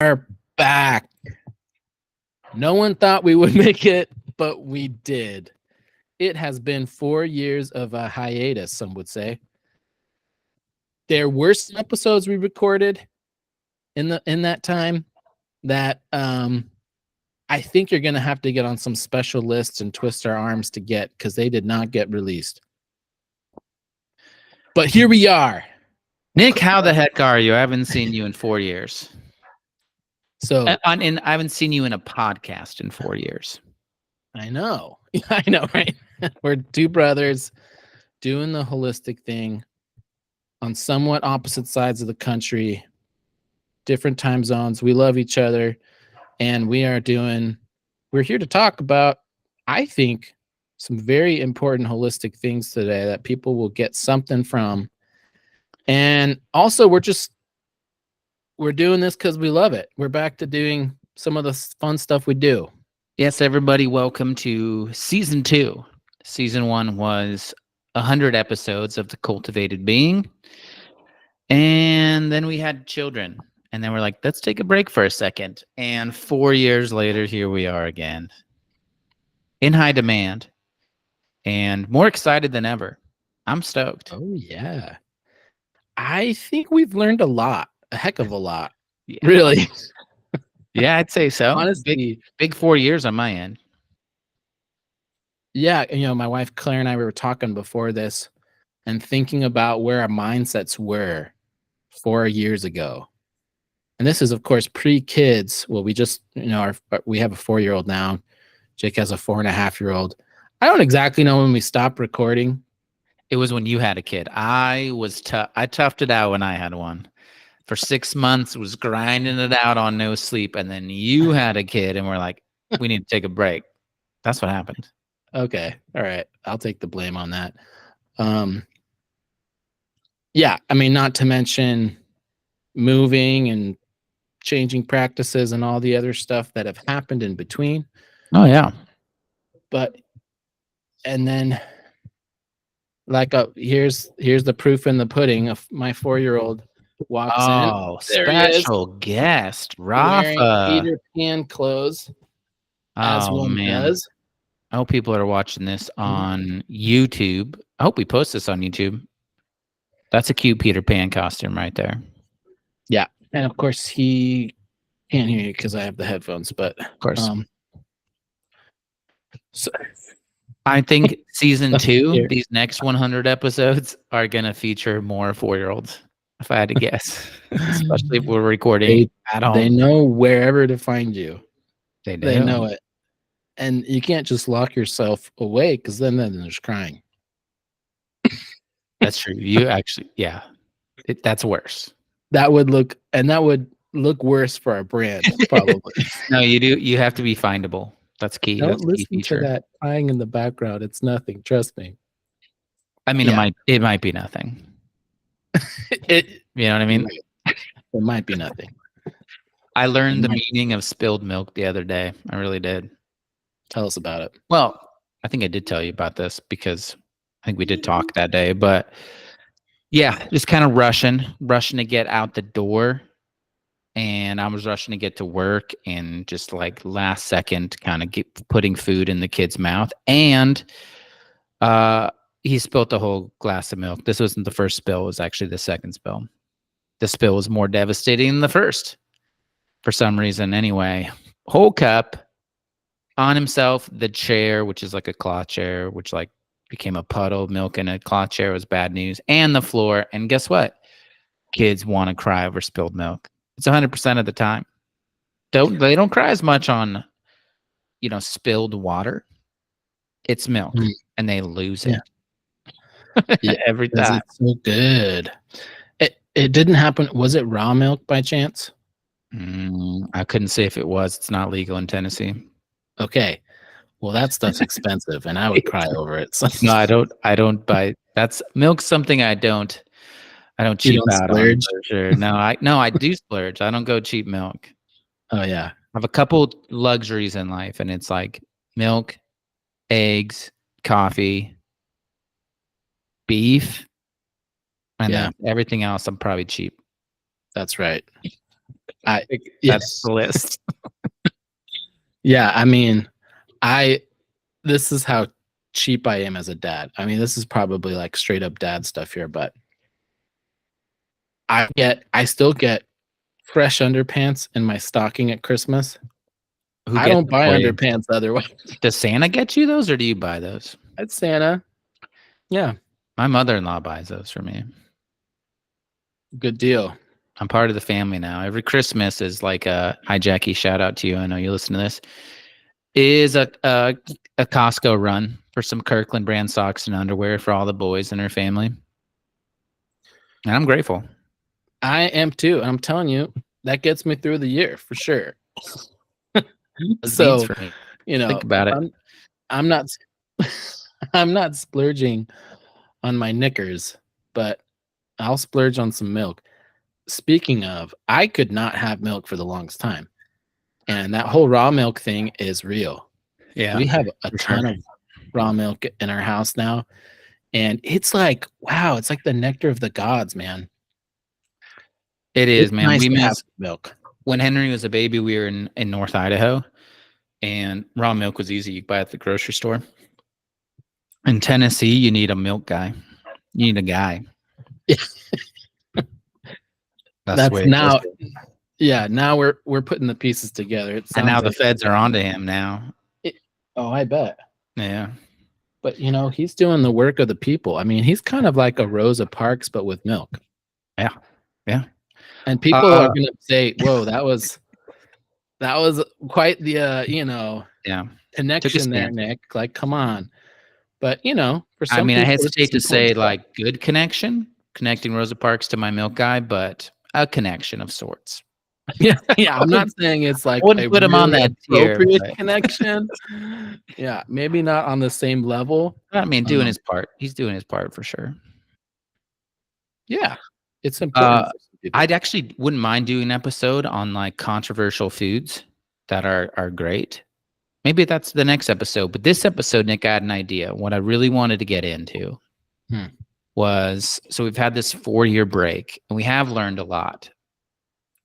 Are back. No one thought we would make it, but we did. It has been 4 years of a hiatus, some would say. There were some episodes we recorded in that time that I think you're going to have to get on some special lists and twist our arms to get, because they did not get released. But here we are. Nick, how the heck are you? I haven't seen you in 4 years. So I haven't seen you in a podcast in 4 years. I know. I know, right? We're two brothers doing the holistic thing on somewhat opposite sides of the country, different time zones. We love each other, and we're here to talk about, I think, some very important holistic things today that people will get something from. And also, we're doing this because we love it. We're back to doing some of the fun stuff we do. Yes, everybody, welcome to season 2. Season 1 was 100 episodes of The Cultivated Being. And then we had children. And then we're like, let's take a break for a second. And 4 years later, here we are again. In high demand. And more excited than ever. I'm stoked. Oh, yeah. I think we've learned a heck of a lot. Yeah. Really. Yeah, I'd say so. Honestly, big 4 years on my end. Yeah, my wife Claire and I were talking before this and thinking about where our mindsets were 4 years ago. And this is, of course, pre-kids. Well, we just, we have a 4-year-old now. Jake has a 4.5-year-old. I don't exactly know when we stopped recording. It was when you had a kid. I toughed it out when I had one. For 6 months, was grinding it out on no sleep. And then you had a kid and we're like, we need to take a break. That's what happened. Okay. All right. I'll take the blame on that. Yeah. I mean, not to mention moving and changing practices and all the other stuff that have happened in between. Oh, yeah. And then here's the proof in the pudding. Of my 4-year-old walks in. Oh, special guest, Rafa. Peter Pan clothes, as one does. I hope people are watching this on YouTube. I hope we post this on YouTube. That's a cute Peter Pan costume right there. Yeah, and of course he can't hear you because I have the headphones. But of course, so I think season 2, these next 100 episodes are gonna feature more 4-year-olds. If I had to guess, especially if we're recording at home. They know wherever to find you. They know it. And you can't just lock yourself away, because then there's crying. That's true. You actually, yeah, that's worse. That would look worse for our brand, probably. No, you do. You have to be findable. That's key. Don't that's listen key feature. to that crying in the background. It's nothing. Trust me. I mean, it might be nothing. You know what I mean? It might be nothing. I learned the meaning of spilled milk the other day. I really did. Tell us about it. Well, I think I did tell you about this because I think we did talk that day. But yeah, just kind of rushing to get out the door. And I was rushing to get to work, and just like last second kind of putting food in the kid's mouth. And he spilled the whole glass of milk. This wasn't the first spill. It was actually the second spill. The spill was more devastating than the first for some reason. Anyway, whole cup on himself, the chair, which is like a cloth chair, which like became a puddle of milk in a cloth chair, was bad news, and the floor. And guess what? Kids want to cry over spilled milk. It's 100% of the time. They don't cry as much on, spilled water. It's milk, and they lose it. Yeah. Every time. It's so good. It didn't happen. Was it raw milk by chance? I couldn't say if it was. It's not legal in Tennessee. Okay. Well, that stuff's expensive, and I would cry over it. So. No, I don't buy. That's milk's something I don't cheap out on for sure. No, I do splurge. I don't go cheap milk. Oh yeah. I have a couple luxuries in life, and it's like milk, eggs, coffee, beef, and then everything else I'm probably cheap. That's right. I That's yes. the list. Yeah, I mean, I this is how cheap I am as a dad. I mean, this is probably like straight up dad stuff here, but I still get fresh underpants in my stocking at Christmas. Who I gets don't them buy for you? underpants otherwise. Does Santa get you those, or do you buy those? That's Santa. Yeah, My mother-in-law buys those for me. good deal. I'm part of the family now. Every Christmas is like a hi Jackie, shout out to you. I know you listen to this. Is a Costco run for some Kirkland brand socks and underwear for all the boys in her family. And I'm grateful. I am too. I'm telling you, that gets me through the year for sure. Those beats So, for me. you know, Think about it. I'm not I'm not splurging on my knickers, but I'll splurge on some milk. Speaking of, I could not have milk for the longest time. And that whole raw milk thing is real. Yeah. We have a for ton sure. of raw milk in our house now. And it's like, wow, it's like the nectar of the gods, man. It is, It's man. nice We to have miss milk. when Henry was a baby, we were in North Idaho, and raw milk was easy. You could buy it at the grocery store. In Tennessee, you need a milk guy. You need a guy. Yeah. That's the way it now, is. yeah. Now we're putting the pieces together. It And now sounds the like feds are onto him now. oh, I bet. Yeah. But you know, he's doing the work of the people. I mean, he's kind of like a Rosa Parks, but with milk. Yeah. Yeah. And people are gonna say, "Whoa, that was quite the Yeah. connection there, stand. Nick. Like, come on." But you know, for I some mean, I people, it's hesitate just to say important stuff. like good connection, connecting Rosa Parks to my milk guy, but a connection of sorts. Yeah, yeah. I'm not saying it's like Wouldn't a put him on really that tier, appropriate but connection. Yeah, maybe not on the same level. I mean, doing Um, his part. He's doing his part for sure. yeah, it's important for some people. I'd actually wouldn't mind doing an episode on like controversial foods that are great. Maybe that's the next episode. But this episode, Nick, I had an idea. What I really wanted to get into was so we've had this 4-year break and we have learned a lot.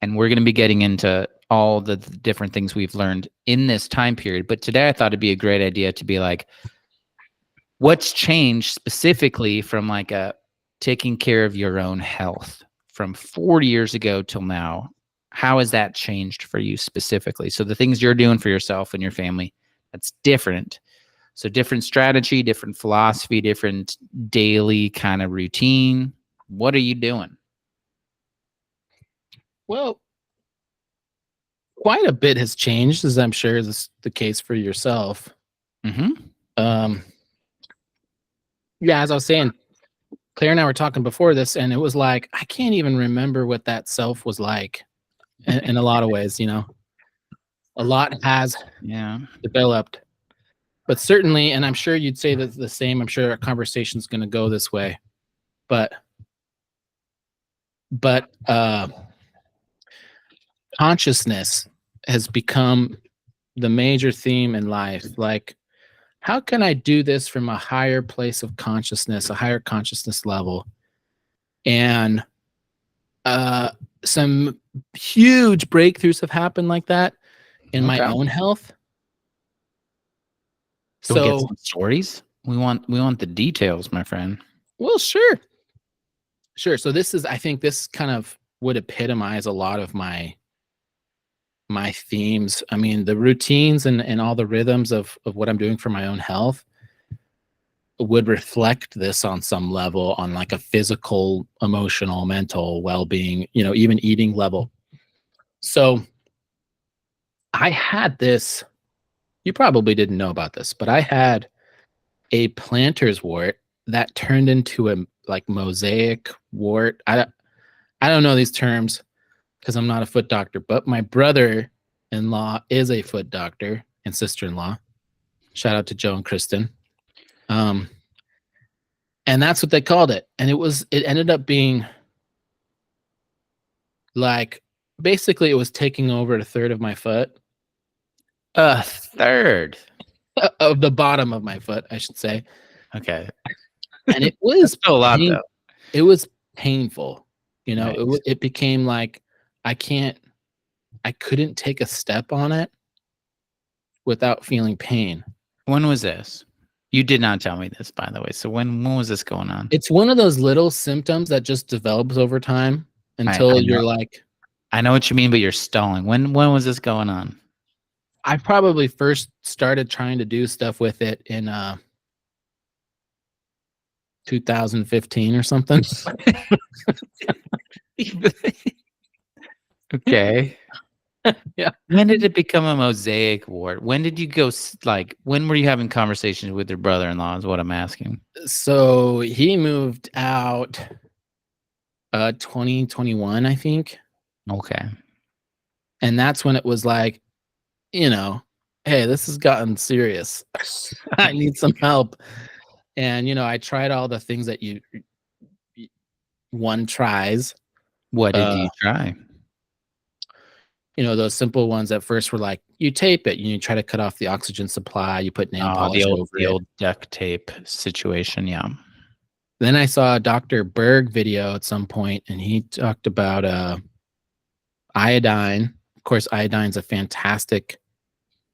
And we're going to be getting into all the different things we've learned in this time period. But today I thought it'd be a great idea to be like, what's changed specifically from like a taking care of your own health from 40 years ago till now? How has that changed for you specifically? So the things you're doing for yourself and your family, that's different. So different strategy, different philosophy, different daily kind of routine. What are you doing? Well, quite a bit has changed, as I'm sure is the case for yourself. Mm-hmm. Yeah, as I was saying, Claire and I were talking before this, and it was like I can't even remember what that self was like. In a lot of ways, you know, a lot has developed, but certainly, and I'm sure you'd say that the same. I'm sure our conversation's going to go this way, but consciousness has become the major theme in life. Like, how can I do this from a higher place of consciousness, a higher consciousness level? And some huge breakthroughs have happened like that in my own health. So get some stories. We want the details, my friend. Well, sure. So I think this kind of would epitomize a lot of my themes. I mean, the routines and all the rhythms of what I'm doing for my own health would reflect this on some level, on like a physical, emotional, mental well-being, you know, even eating level. So I had this, you probably didn't know about this, but I had a planter's wart that turned into a like mosaic wart. I don't know these terms because I'm not a foot doctor, but my brother-in-law is a foot doctor and sister-in-law. Shout out to Joe and Kristen. And that's what they called it. And it ended up being like, basically it was taking over a third of my foot. A third of the bottom of my foot, I should say. Okay. And it was still a lot though. It was painful. You know, Nice. it became like, I can't I couldn't take a step on it without feeling pain. When was this? You did not tell me this, by the way. So when was this going on? It's one of those little symptoms that just develops over time until you're like, I know what you mean, but you're stalling. When was this going on? I probably first started trying to do stuff with it in 2015 or something. Okay. Yeah. When did it become a mosaic ward? When did you go, when were you having conversations with your brother-in-law is what I'm asking. So he moved out 2021, I think. Okay. And that's when it was like, hey, this has gotten serious. I need some help. And, I tried all the things that one tries. What did you try? Those simple ones at first were like, you tape it, you try to cut off the oxygen supply, you put nail polish over the it. old duct tape situation, yeah. Then I saw a Dr. Berg video at some point, and he talked about iodine. Of course, iodine's a fantastic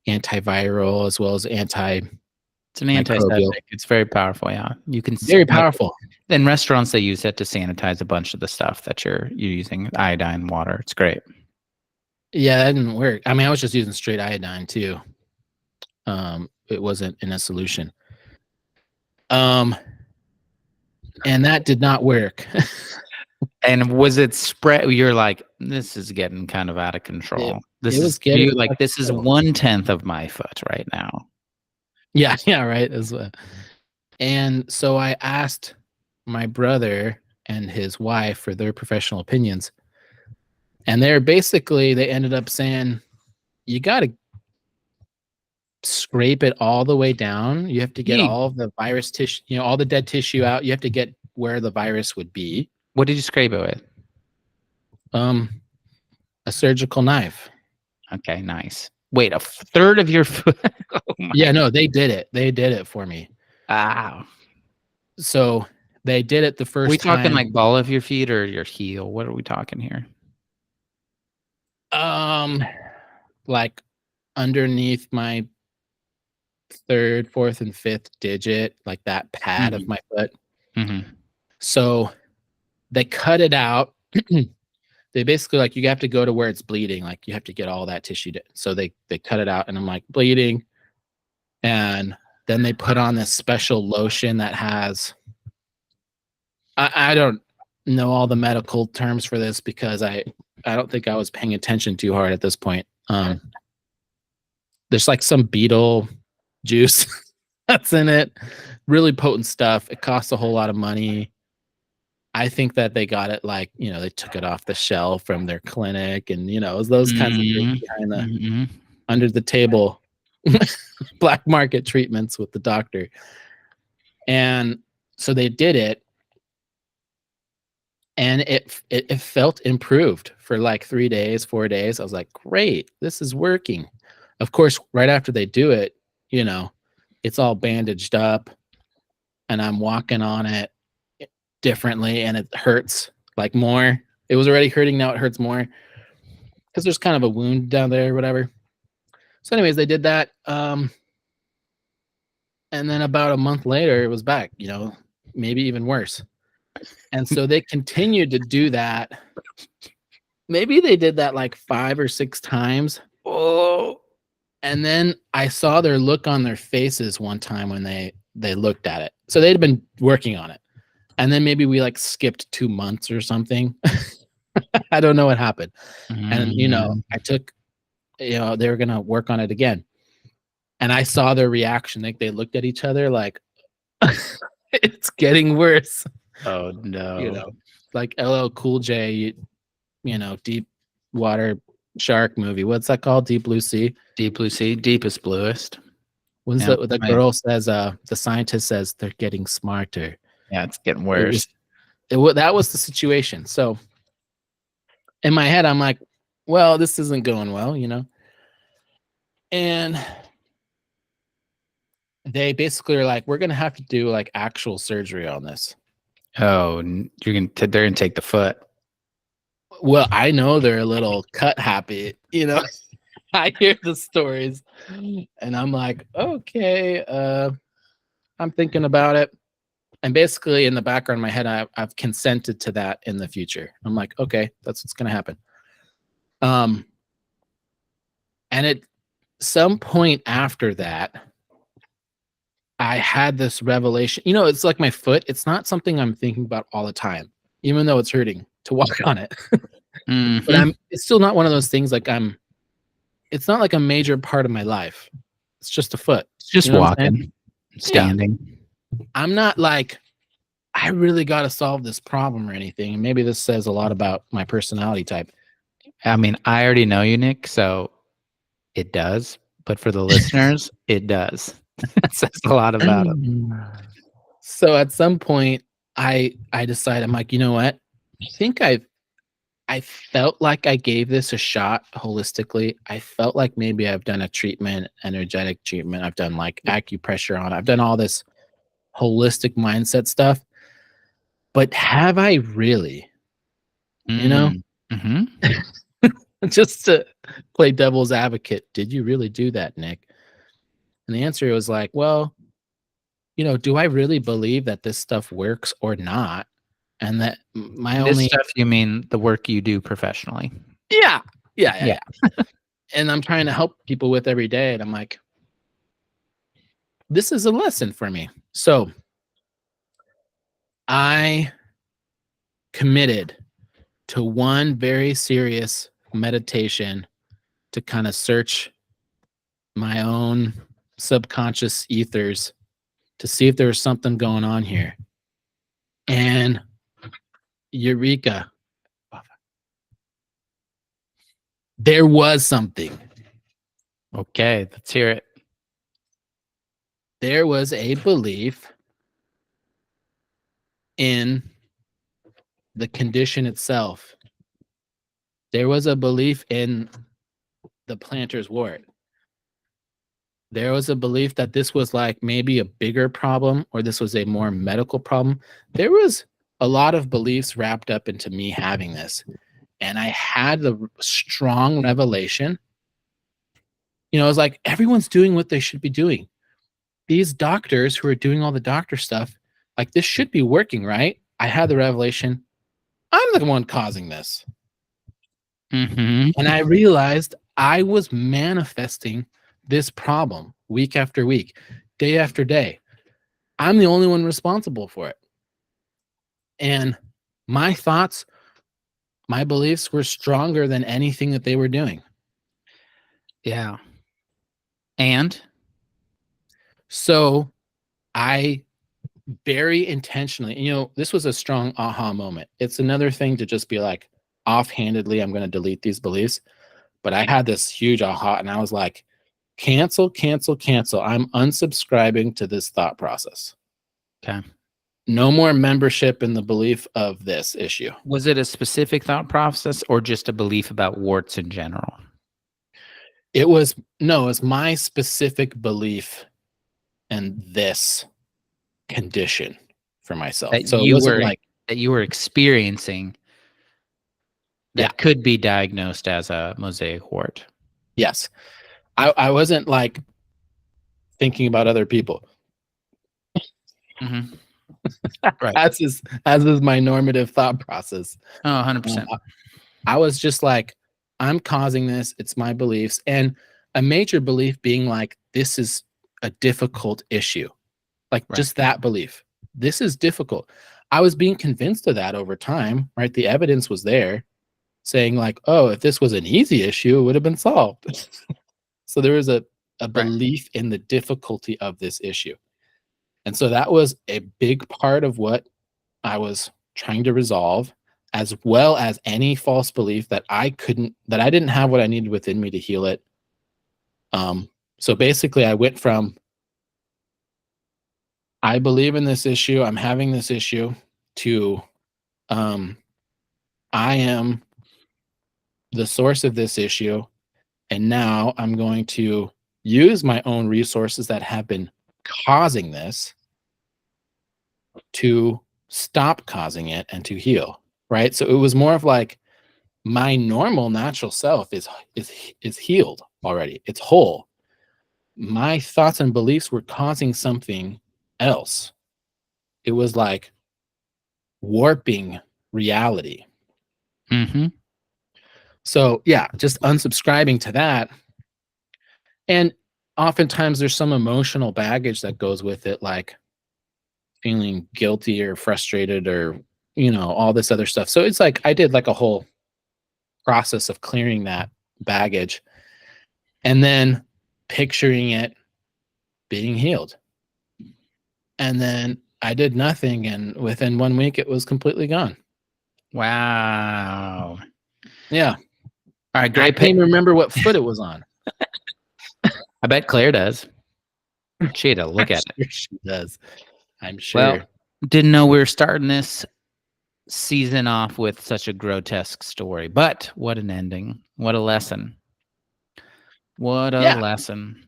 antiviral as well as It's an antiseptic. It's very powerful, yeah. You can very powerful. In restaurants, they use it to sanitize a bunch of the stuff that you're using, iodine water. It's great. Yeah, that didn't work. I mean, I was just using straight iodine too. It wasn't in a solution. And that did not work. And was it spread? You're like, this is getting kind of out of control. This is 1/10 of my foot right now. Yeah, right. And so I asked my brother and his wife for their professional opinions. And they ended up saying, you got to scrape it all the way down. You have to get all of the virus tissue, all the dead tissue out. You have to get where the virus would be. What did you scrape it with? A surgical knife. Okay, nice. Wait, 1/3 of your foot? Yeah, no, they did it. They did it for me. Wow. So they did it the first time. Are we talking like ball of your feet or your heel? What are we talking here? Like underneath my 3rd, 4th, and 5th digit, like that pad of my foot. Mm-hmm. So they cut it out. They basically you have to go to where it's bleeding. Like you have to get all that tissue. So they cut it out, and I'm like bleeding. And then they put on this special lotion that has, I don't know all the medical terms for this because I don't think I was paying attention too hard at this point. There's like some beetle juice that's in it, really potent stuff. It costs a whole lot of money. I think that they got it they took it off the shelf from their clinic, and it was those kinds of things behind the under the table black market treatments with the doctor. And so they did it, and it felt improved for like 3 days, 4 days. I was like, great, this is working. Of course, right after they do it, it's all bandaged up, and I'm walking on it differently, and it hurts like more. It was already hurting, now it hurts more because there's kind of a wound down there or whatever. So anyways, they did that, and then about a month later it was back, maybe even worse. And so they continued to do that. Maybe they did that like 5 or 6 times. Oh. And then I saw their look on their faces one time when they looked at it. So they'd been working on it. And then maybe we skipped 2 months or something. I don't know what happened. And, I took, they were going to work on it again. And I saw their reaction. They looked at each other like, it's getting worse. Oh, no. Like LL Cool J, deep water shark movie. What's that called? Deep Blue Sea? Deep Blue Sea, deepest, bluest. When's the girl says, the scientist says they're getting smarter. Yeah, it's getting worse. That was the situation. So in my head, I'm like, well, this isn't going well, And they basically are like, we're going to have to do actual surgery on this. Oh, they're going to take the foot. Well, I know they're a little cut happy, you know. I hear the stories and I'm like, okay, I'm thinking about it. And basically in the background of my head, I've consented to that in the future. I'm like, okay, that's what's gonna happen. And at some point after that, I had this revelation. You know, it's like my foot. It's not something I'm thinking about all the time, even though it's hurting to walk on it. But Mhm. it's still not one of those things like it's not like a major part of my life. It's just a foot. It's just You know what I'm saying? walking, standing. I'm not like, I really got to solve this problem or anything. And maybe this says a lot about my personality type. I mean, I already know you, Nick, so it does. But for the listeners, it does. It says a lot about him. So at some point, I decide, I'm like, you know what? I think I felt like I gave this a shot holistically. I felt like maybe I've done a treatment, energetic treatment. I've done like acupressure on. I've done all this holistic mindset stuff. But have I really? You know, Mm-hmm. just to play devil's advocate, did you really do that, Nick? And the answer was like, well, you know, do I really believe that this stuff works or not? And that my This only stuff, you mean the work you do professionally? yeah, Yeah. and I'm trying to help people with every day, and I'm like, this is a lesson for me. So I committed to one very serious meditation to kind of search my own subconscious ethers to see if there was something going on here. And Eureka, there was something. Okay, let's hear it. There was a belief in the condition itself. There was a belief in the planter's wart. There was a belief that this was like maybe a bigger problem or this was a more medical problem. There was a lot of beliefs wrapped up into me having this. And I had the strong revelation. You know, it was like everyone's doing what they should be doing. These doctors who are doing all the doctor stuff, like this should be working, right? I had the revelation. I'm the one causing this. Mm-hmm. And I realized I was manifesting this problem week after week, day after day. I'm the only one responsible for it. And my thoughts, my beliefs were stronger than anything that they were doing. Yeah. And So I very intentionally, you know, this was a strong aha moment. It's another thing to just be like, offhandedly, I'm going to delete these beliefs. But I had this huge aha and I was like, cancel, cancel, cancel. I'm unsubscribing to this thought process. okay. No more membership in the belief of this issue. Was it a specific thought process or just a belief about warts in general? It was my specific belief in this condition for myself. That So it you wasn't were like, that you were experiencing that could be diagnosed as a mosaic wart. yes, I wasn't like thinking about other people. Mm-hmm. Right. As is my normative thought process. Oh, 100%. I was just like, I'm causing this. It's my beliefs. And a major belief being like, this is a difficult issue. Like Right. just that belief. This is difficult. I was being convinced of that over time, right? The evidence was there saying like, oh, if this was an easy issue, it would have been solved. So there was a belief in the difficulty of this issue. And so that was a big part of what I was trying to resolve, as well as any false belief that I didn't have what I needed within me to heal it. So basically I went from, I believe in this issue, I'm having this issue, to I am the source of this issue. And now I'm going to use my own resources that have been causing this to stop causing it and to heal. Right. So it was more of like, my normal natural self is healed already. It's whole. My thoughts and beliefs were causing something else. It was like warping reality. Mm-hmm. So yeah, just unsubscribing to that. And oftentimes there's some emotional baggage that goes with it, like feeling guilty or frustrated or, all this other stuff. So it's like I did like a whole process of clearing that baggage and then picturing it being healed. And then I did nothing. And within 1 week, it was completely gone. Wow. Yeah. All right, I great can't even pick. remember what foot it was on. I bet Claire does. She had to look I'm at it. sure she does. I'm sure. Well, didn't know we were starting this season off with such a grotesque story, but what an ending. What a lesson. What a Yeah. lesson.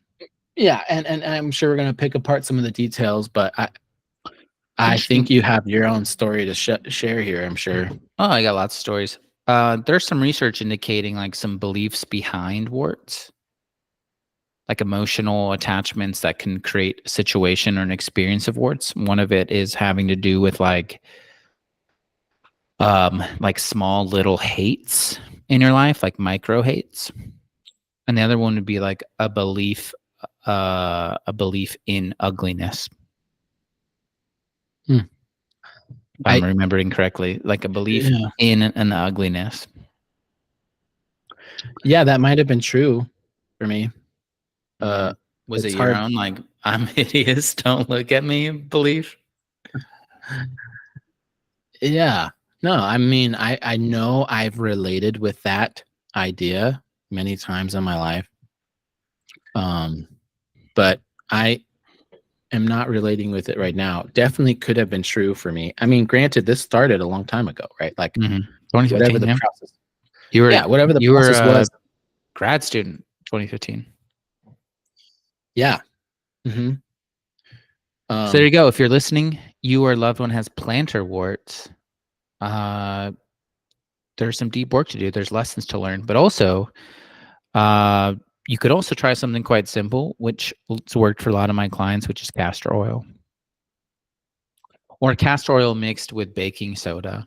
Yeah. And I'm sure we're going to pick apart some of the details, but I Interesting. think you have your own story to share here, I'm sure. Oh, I got lots of stories. There's some research indicating like some beliefs behind warts, like emotional attachments that can create a situation or an experience of warts. One of it is having to do with like small little hates in your life, like micro hates. And the other one would be like a belief in ugliness. Hmm. If I'm remembering correctly, like a belief in an ugliness. Yeah, that might have been true for me. Was it It's your hard. own, like, I'm hideous, don't look at me belief? Yeah. No, I mean, I know I've related with that idea many times in my life. But I am not relating with it right now. Definitely could have been true for me. I mean, granted, this started a long time ago, right? Like 2015, whatever the process. You were, whatever the process was. Grad student, 2015. Yeah. Mm-hmm. So there you go. If you're listening, you or loved one has plantar warts. There's some deep work to do. There's lessons to learn, but also, you could also try something quite simple, which has worked for a lot of my clients, which is castor oil. Or castor oil mixed with baking soda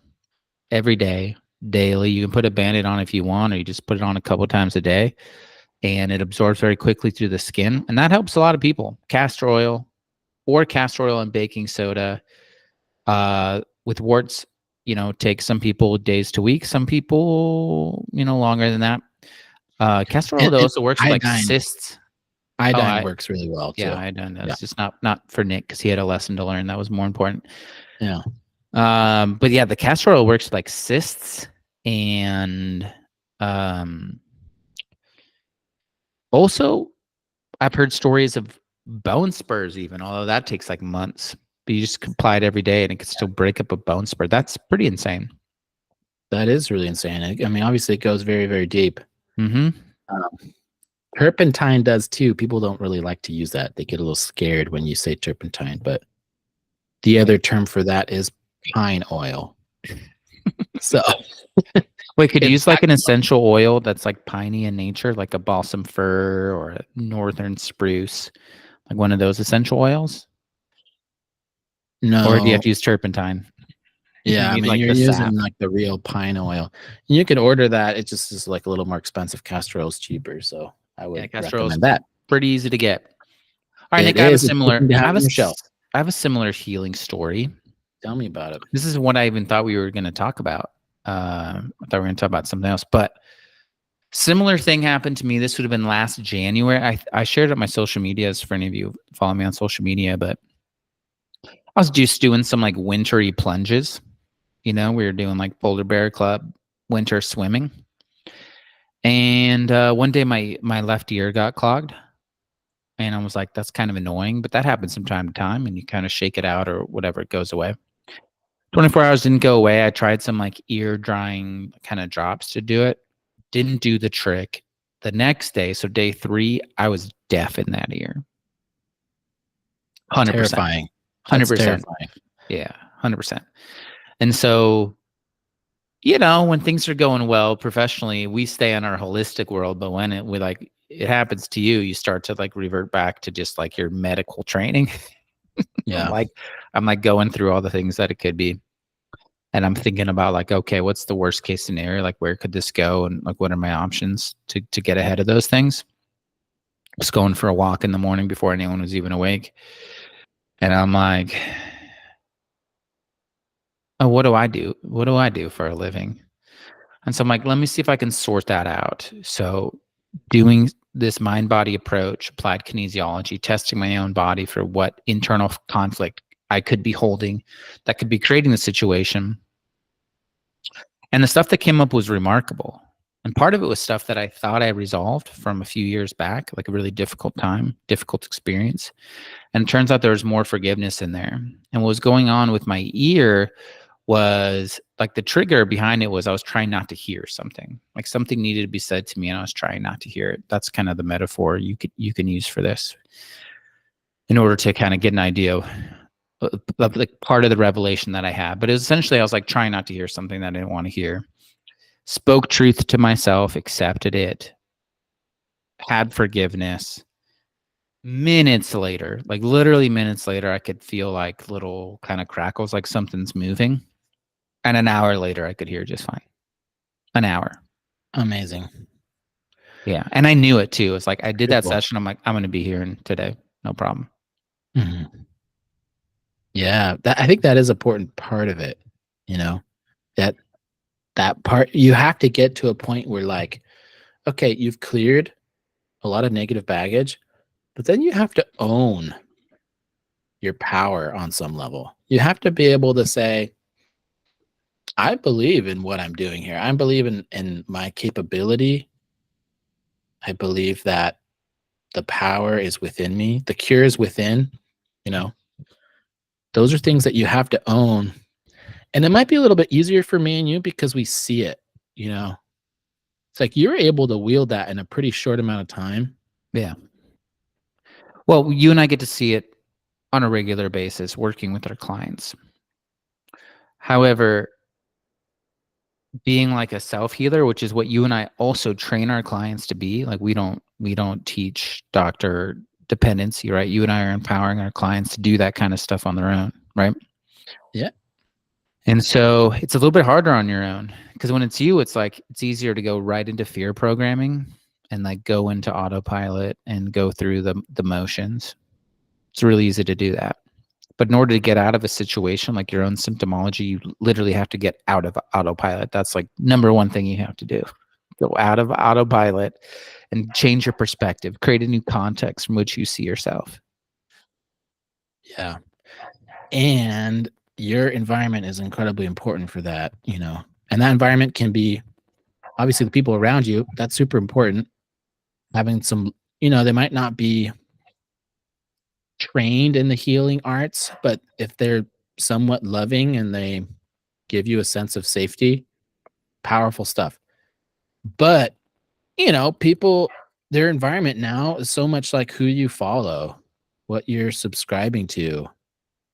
every day, daily. You can put a Band-Aid on if you want, or you just put it on a couple times a day, and it absorbs very quickly through the skin. And that helps a lot of people. Castor oil and baking soda. With warts, takes some people days to weeks, some people, longer than that. Castor oil also works with like cysts. Iodine works really well too. Yeah, iodine does. Yeah. Just not for Nick because he had a lesson to learn. That was more important. Yeah. But yeah, the castor oil works with like cysts and also I've heard stories of bone spurs even, although that takes like months. But you just apply it every day and it can still break up a bone spur. That's pretty insane. That is really insane. I mean, obviously it goes very, very deep. Mm-hmm. Turpentine does too. People don't really like to use that. They get a little scared when you say turpentine, but the other term for that is pine oil. So wait, could you use like an essential oil that's like piney in nature, like a balsam fir or a northern spruce, like one of those essential oils? No. Or do you have to use turpentine? Yeah, I mean, you're using like the real pine oil. You can order that. It just is like a little more expensive. Castor oil is cheaper, so I would recommend that. Pretty easy to get. All right, Nick, I have a similar healing story. Tell me about it. This is what I even thought we were going to talk about. I thought we were going to talk about something else, but similar thing happened to me. This would have been last January. I shared it on my social medias for any of you follow me on social media, but I was just doing some like wintry plunges. We were doing like Polar Bear Club winter swimming. And one day my left ear got clogged. And I was like, that's kind of annoying, but that happens from time to time. And you kind of shake it out or whatever, it goes away. 24 hours didn't go away. I tried some like ear drying kind of drops to do it. Didn't do the trick. The next day, so day 3, I was deaf in that ear. 100%. Terrifying. 100%. Yeah, 100%. And so, when things are going well professionally, we stay in our holistic world. But when it happens to you, you start to like revert back to just like your medical training. Yeah. I'm like going through all the things that it could be. And I'm thinking about like, okay, what's the worst case scenario? Like, where could this go? And like, what are my options to get ahead of those things? Just going for a walk in the morning before anyone was even awake. And I'm like, oh, what do I do? What do I do for a living? And so I'm like, let me see if I can sort that out. So doing this mind body approach, applied kinesiology, testing my own body for what internal conflict I could be holding that could be creating the situation. And the stuff that came up was remarkable. And part of it was stuff that I thought I resolved from a few years back, like a really difficult time, difficult experience. And it turns out there was more forgiveness in there. And what was going on with my ear was like the trigger behind it was I was trying not to hear something. Like something needed to be said to me and I was trying not to hear it. That's kind of the metaphor you can use for this in order to kind of get an idea of like part of the revelation that I had. But it was essentially I was like trying not to hear something that I didn't want to hear. Spoke truth to myself, accepted it, had forgiveness. Minutes later, like literally minutes later, I could feel like little kind of crackles, like something's moving. And an hour later, I could hear just fine. An hour. Amazing. Yeah. And I knew it too. It's like I did that Cool. session. I'm like, I'm going to be here today. No problem. Mhm. Yeah, I think that is an important part of it. That part, you have to get to a point where like, okay, you've cleared a lot of negative baggage, but then you have to own your power on some level. You have to be able to say, I believe in what I'm doing here. I believe in my capability. I believe that the power is within me. The cure is within, you know. Those are things that you have to own. And it might be a little bit easier for me and you because we see it, you know. It's like you're able to wield that in a pretty short amount of time. Yeah. Well, you and I get to see it on a regular basis working with our clients. However, being like a self-healer, which is what you and I also train our clients to be, like we don't teach doctor dependency, right? You and I are empowering our clients to do that kind of stuff on their own, right? Yeah. And so it's a little bit harder on your own because when it's you, it's like it's easier to go right into fear programming and like go into autopilot and go through the motions. It's really easy to do that. But in order to get out of a situation like your own symptomology, you literally have to get out of autopilot. That's like number one thing you have to do. Go out of autopilot and change your perspective, create a new context from which you see yourself. Yeah. And your environment is incredibly important for that, you know. And that environment can be obviously the people around you. That's super important. Having some, they might not be trained in the healing arts, but if they're somewhat loving and they give you a sense of safety, powerful stuff. But, people, their environment now is so much like who you follow, what you're subscribing to,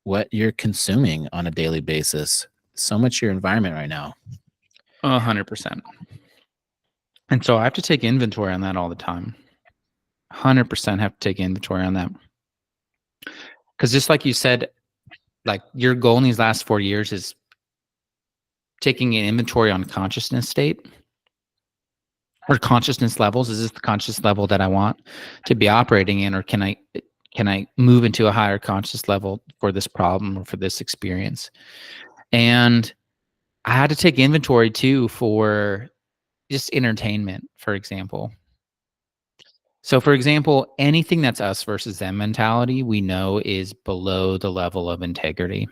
what you're consuming on a daily basis. So much your environment right now. 100%. And so I have to take inventory on that all the time. 100% have to take inventory on that. Because just like you said, like your goal in these last 4 years is taking an inventory on consciousness state or consciousness levels. Is this the conscious level that I want to be operating in, or can I move into a higher conscious level for this problem or for this experience? And I had to take inventory too for just entertainment, for example. So, for example, anything that's us versus them mentality, we know is below the level of integrity.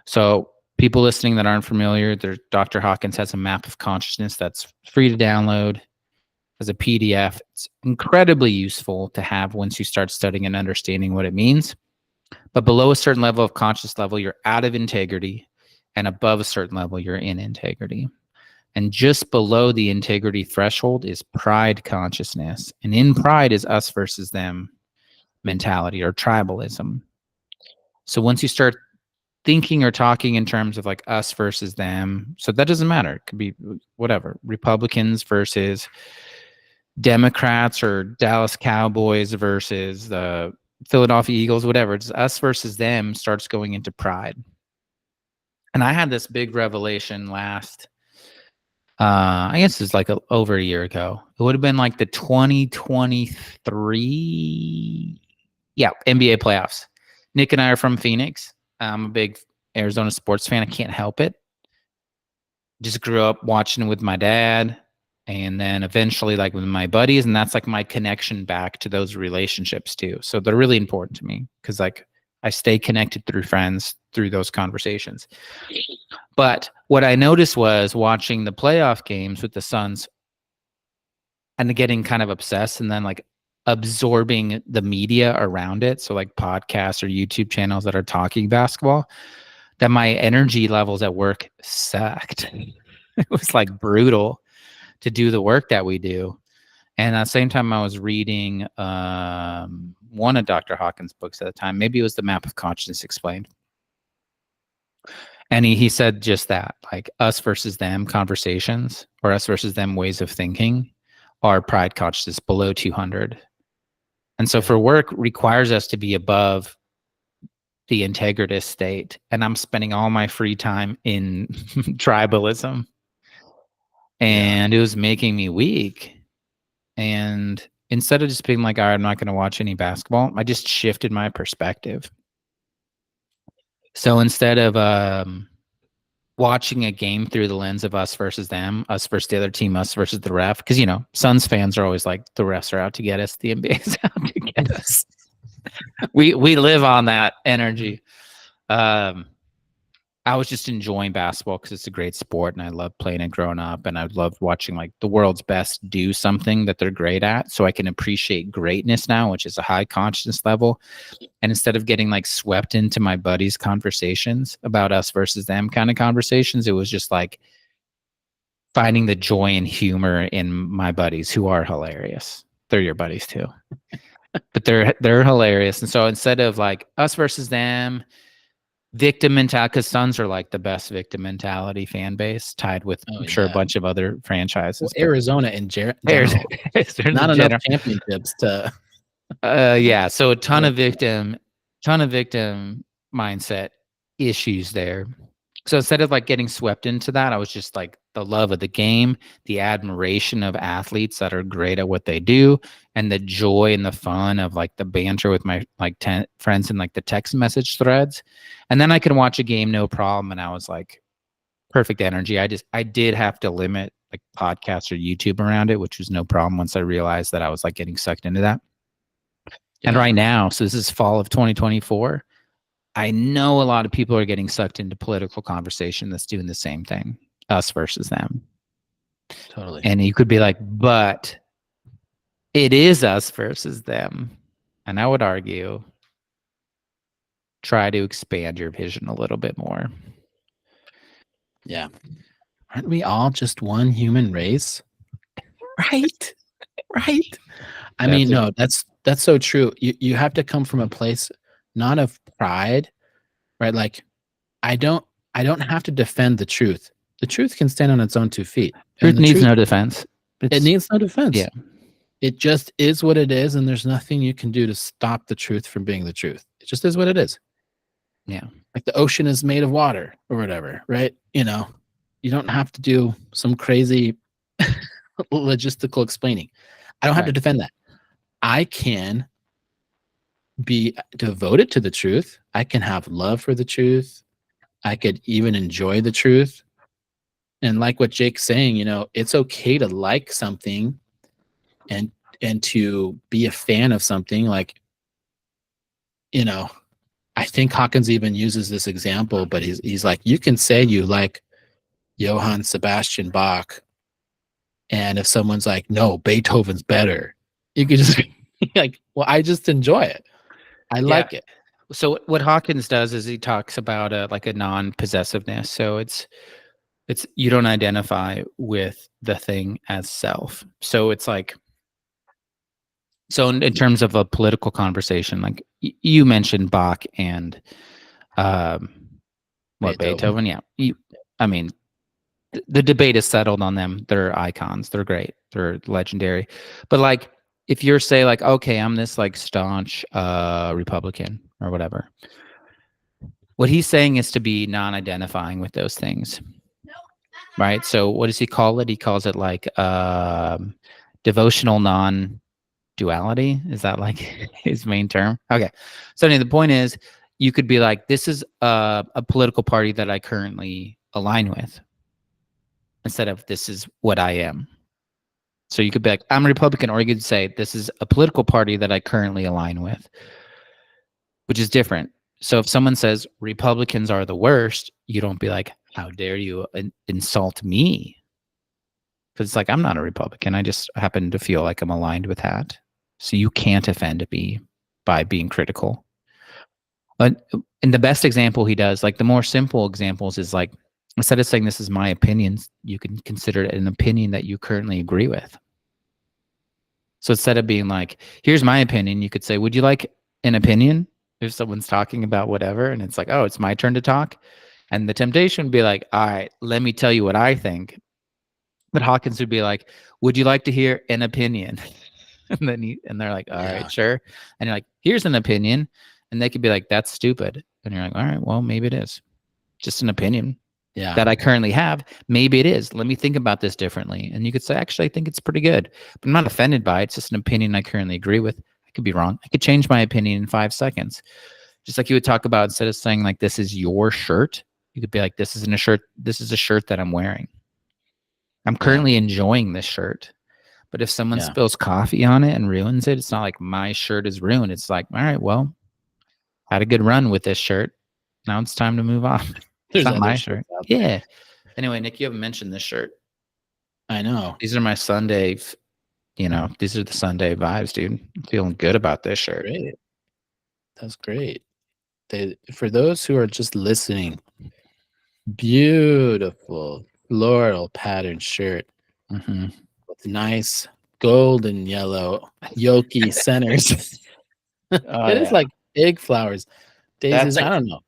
So, people listening that aren't familiar, Dr. Hawkins has a map of consciousness that's free to download as a PDF. It's incredibly useful to have once you start studying and understanding what it means. But below a certain level of conscious level, you're out of integrity, and above a certain level, you're in integrity. And just below the integrity threshold is pride consciousness. And in pride is us versus them mentality or tribalism. So once you start thinking or talking in terms of like us versus them. So that doesn't matter. It could be whatever. Republicans versus Democrats or Dallas Cowboys versus the Philadelphia Eagles, whatever. It's us versus them starts going into pride. And I had this big revelation last, I guess it's like over a year ago. It would have been like the 2023, NBA playoffs. Nick and I are from Phoenix. I'm a big Arizona sports fan. I can't help it. Just grew up watching with my dad, and then eventually like with my buddies, and that's like my connection back to those relationships too. So they're really important to me because like I stay connected through friends through those conversations. But what I noticed was watching the playoff games with the Suns and getting kind of obsessed and then like absorbing the media around it. So like podcasts or YouTube channels that are talking basketball, that my energy levels at work sucked. It was like brutal to do the work that we do. And at the same time, I was reading one of Dr. Hawkins' books at the time. Maybe it was The Map of Consciousness Explained. And he said just that, like us versus them conversations or us versus them ways of thinking are pride consciousness below 200. And so for work requires us to be above the integritist state. And I'm spending all my free time in tribalism. And it was making me weak. And instead of just being like, all right, I'm not going to watch any basketball, I just shifted my perspective. So instead of watching a game through the lens of us versus them, us versus the other team, us versus the ref, because, you know, Suns fans are always like, the refs are out to get us, the NBA's out to get us. We live on that energy. I was just enjoying basketball because it's a great sport and I love playing it growing up, and I love watching like the world's best do something that they're great at, so I can appreciate greatness now, which is a high consciousness level. And instead of getting like swept into my buddies' conversations about us versus them kind of conversations, it was just like finding the joy and humor in my buddies who are hilarious. They're your buddies too. But they're hilarious. And so instead of like us versus them, victim mentality, because Suns are like the best victim mentality fan base, tied with I'm sure a bunch of other franchises. Well, Arizona in general, not enough championships to. So a ton of victim mindset issues there. So instead of like getting swept into that, I was just like the love of the game, the admiration of athletes that are great at what they do, and the joy and the fun of like the banter with my like 10 friends in like the text message threads. And then I can watch a game no problem. And I was like perfect energy. I did have to limit like podcasts or YouTube around it, which was no problem once I realized that I was like getting sucked into that. Yeah. And right now, so this is fall of 2024. I know a lot of people are getting sucked into political conversation that's doing the same thing, us versus them. Totally. And you could be like, but it is us versus them. And I would argue, try to expand your vision a little bit more. Yeah. Aren't we all just one human race? Right. Right. I mean, no, that's so true. You have to come from a place not of pride, right? Like I don't have to defend the truth. The truth can stand on its own 2 feet. Truth needs no defense. It needs no defense. Yeah. It just is what it is, and there's nothing you can do to stop the truth from being the truth. It just is what it is. Yeah. Like the ocean is made of water or whatever, right? You know, you don't have to do some crazy logistical explaining. I don't have to defend that. I can be devoted to the truth. I can have love for the truth. I could even enjoy the truth. And like what Jake's saying, you know, it's okay to like something and to be a fan of something. Like, you know, I think Hawkins even uses this example, but he's like, you can say you like Johann Sebastian Bach, and if someone's like, no, Beethoven's better, you could just be like, well, I just enjoy it. I like it. So what Hawkins does is he talks about like a non-possessiveness. So it's you don't identify with the thing as self. So it's like, so in terms of a political conversation, like you mentioned Bach and What, Beethoven? Yeah. I mean, the debate is settled on them. They're icons. They're great. They're legendary. But like, if you're say like, okay, I'm this like staunch Republican or whatever, what he's saying is to be non-identifying with those things, right? So what does he call it? He calls it like devotional non-duality. Is that like his main term? Okay. So anyway, the point is, you could be like, this is a political party that I currently align with, instead of this is what I am. So you could be like, I'm a Republican, or you could say, this is a political party that I currently align with, which is different. So if someone says Republicans are the worst, you don't be like, how dare you insult me? Because it's like, I'm not a Republican. I just happen to feel like I'm aligned with that. So you can't offend me by being critical. And the best example he does, like the more simple examples, is like, instead of saying this is my opinion, you can consider it an opinion that you currently agree with. So instead of being like, here's my opinion, you could say, would you like an opinion? If someone's talking about whatever, and it's like, oh, it's my turn to talk. And the temptation would be like, all right, let me tell you what I think. But Hawkins would be like, would you like to hear an opinion? And they're like, all right, sure. And you're like, here's an opinion. And they could be like, that's stupid. And you're like, all right, well, maybe it is. Just an opinion that I currently have. Maybe it is. Let me think about this differently. And you could say, actually, I think it's pretty good. But I'm not offended by it. It's just an opinion I currently agree with. I could be wrong. I could change my opinion in 5 seconds. Just like you would talk about, instead of saying like, this is your shirt, you could be like, this isn't a shirt. This is a shirt that I'm wearing. I'm currently enjoying this shirt. But if someone spills coffee on it and ruins it, it's not like my shirt is ruined. It's like, all right, well, had a good run with this shirt. Now it's time to move on. It's not my shirt. Yeah. Anyway, Nick, you haven't mentioned this shirt. I know. These are my Sunday, these are the Sunday vibes, dude. I'm feeling good about this shirt. Great. That's great. For those who are just listening, beautiful floral patterned shirt with nice golden yellow yoki centers. It is like egg flowers, daisies. I don't know.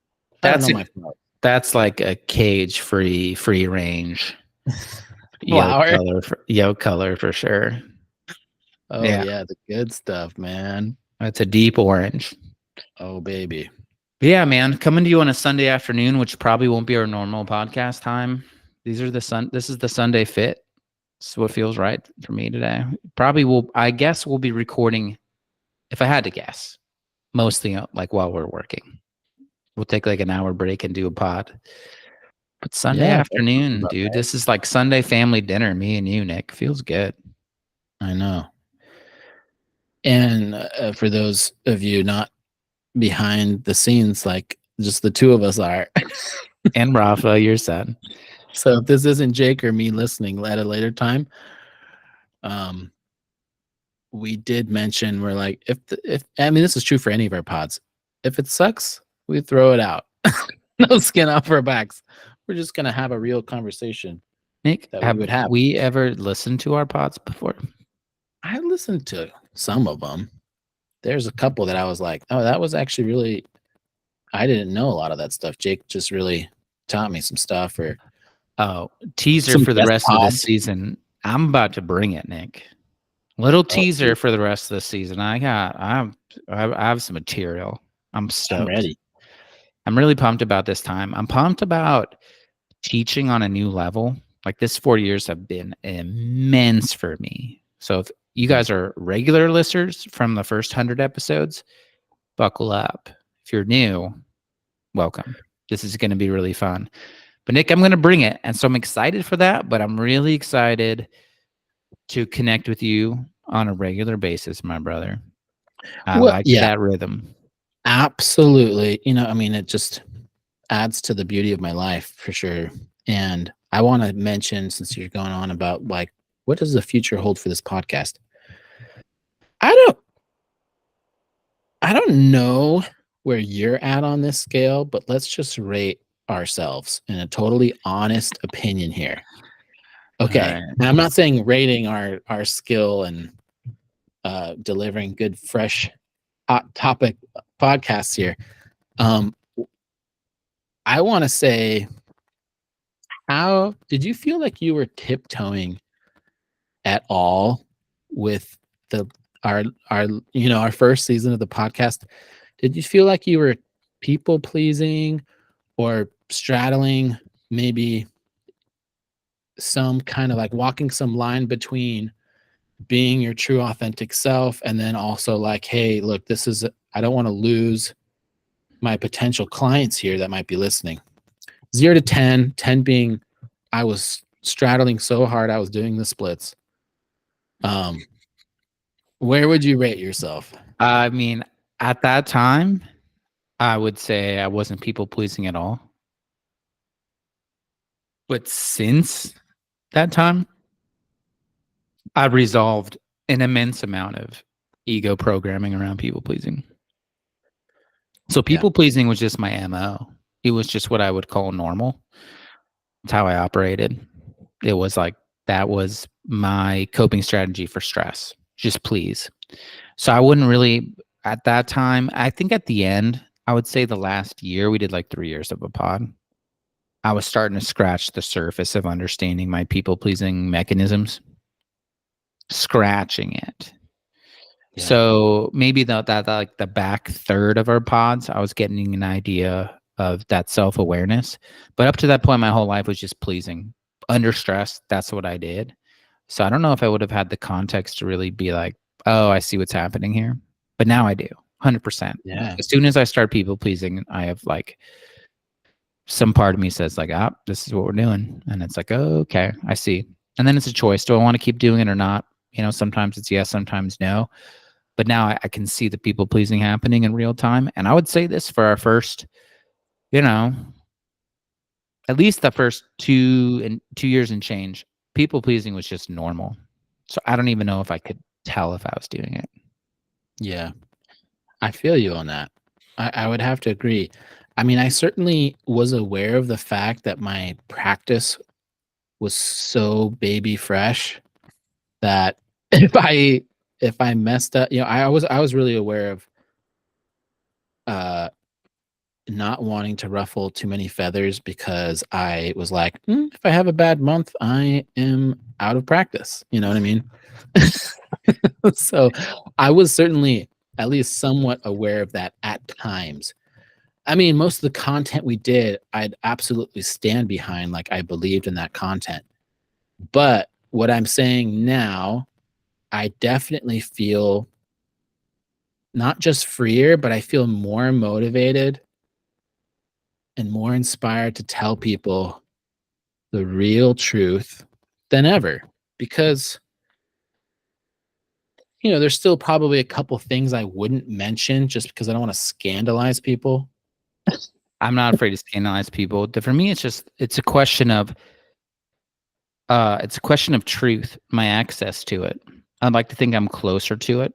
I don't know my flowers. That's like a cage-free, free range flower. Yolk color for sure. Oh yeah, the good stuff, man. It's a deep orange. Oh baby. Yeah, man. Coming to you on a Sunday afternoon, which probably won't be our normal podcast time. This is the Sunday fit. It's what feels right for me today. I guess we'll be recording, if I had to guess, mostly like while we're working. We'll take like an hour break and do a pod. But Sunday afternoon, dude, this is like Sunday family dinner, me and you, Nick. Feels good. I know. And for those of you not behind the scenes, like just the two of us are. And Rafa, your son. So if this isn't Jake or me listening at a later time, we did mention, we're like, if this is true for any of our pods. If it sucks, we throw it out. No skin off our backs. We're just gonna have a real conversation. Nick, have we ever listened to our pods before? I listened to some of them. There's a couple that I was like, oh, that was actually really, I didn't know a lot of that stuff. Jake just really taught me some stuff. Or teaser for the rest of the season. I'm about to bring it, Nick. Little teaser for the rest of the season. I have some material. I'm stoked. I'm ready. I'm really pumped about this time. I'm pumped about teaching on a new level. Like this 4 years have been immense for me. So if you guys are regular listeners from the first 100 episodes, buckle up. If you're new, welcome. This is going to be really fun. But Nick, I'm going to bring it. And so I'm excited for that, but I'm really excited to connect with you on a regular basis, my brother. I like that rhythm. Absolutely. It just adds to the beauty of my life for sure. And I want to mention, since you're going on about like, what does the future hold for this podcast? I don't know where you're at on this scale, but let's just rate ourselves in a totally honest opinion here. Okay. Right. And I'm not saying rating our skill and delivering good, fresh, hot topic podcasts here. I want to say, how did you feel like you were tiptoeing at all with the our our first season of the podcast? Did you feel like you were people pleasing or straddling maybe some kind of like walking some line between being your true authentic self and then also like, hey, look, I don't want to lose my potential clients here that might be listening? 0 to 10, 10 being I was straddling so hard I was doing the splits. Where would you rate yourself? I mean, at that time, I would say I wasn't people pleasing at all. But since that time, I've resolved an immense amount of ego programming around people pleasing. So Yeah. people pleasing was just my MO. It was just what I would call normal. It's how I operated. It was like that was my coping strategy for stress. Just please. So I wouldn't really at that time. I think at the end, I would say the last year we did like 3 years of a pod. I was starting to scratch the surface of understanding my people pleasing mechanisms, scratching it. Yeah. So maybe that like the back third of our pods, I was getting an idea of that self-awareness. But up to that point, my whole life was just pleasing. Under stress, that's what I did. So I don't know if I would have had the context to really be like, oh, I see what's happening here. But now I do, 100%. Yeah. As soon as I start people pleasing, I have like some part of me says like, this is what we're doing. And it's like, oh, okay, I see. And then it's a choice. Do I want to keep doing it or not? Sometimes it's yes, sometimes no. But now I can see the people pleasing happening in real time. And I would say this for our first, at least the first 2 years and change, people pleasing was just normal. So I don't even know if I could tell if I was doing it. Yeah. I feel you on that. I would have to agree. I mean, I certainly was aware of the fact that my practice was so baby fresh that if I messed up, I was really aware of uh not wanting to ruffle too many feathers because I was like, if I have a bad month, I am out of practice. You know what I mean? So I was certainly at least somewhat aware of that at times. I mean, most of the content we did, I'd absolutely stand behind. Like I believed in that content. But what I'm saying now, I definitely feel not just freer, but I feel more motivated and more inspired to tell people the real truth than ever. Because, there's still probably a couple things I wouldn't mention just because I don't want to scandalize people. I'm not afraid to scandalize people. For me, it's a question of truth, my access to it. I'd like to think I'm closer to it